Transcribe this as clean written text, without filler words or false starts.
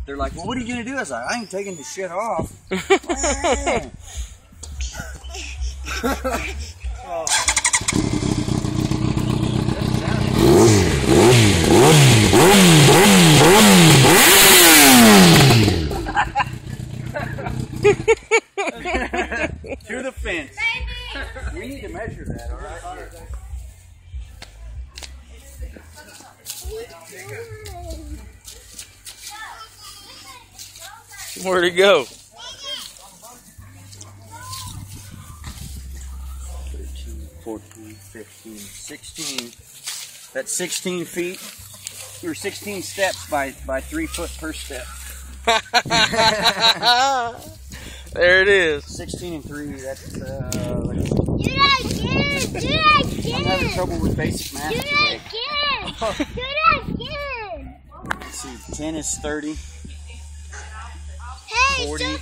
they're like, well, what are you going to do? I was like, I ain't taking the shit off. To the fence. We need to measure that, all right? Where'd he go? 13, 14, 15, 16. That's 16 feet. Or 16 steps by 3 foot per step. There it is. 16 and 3, that's, Do that again! Do that again! I'm having trouble with basic math Do today. that again! Do that again! Let's see, 10 is 30. Hey, 40. hey,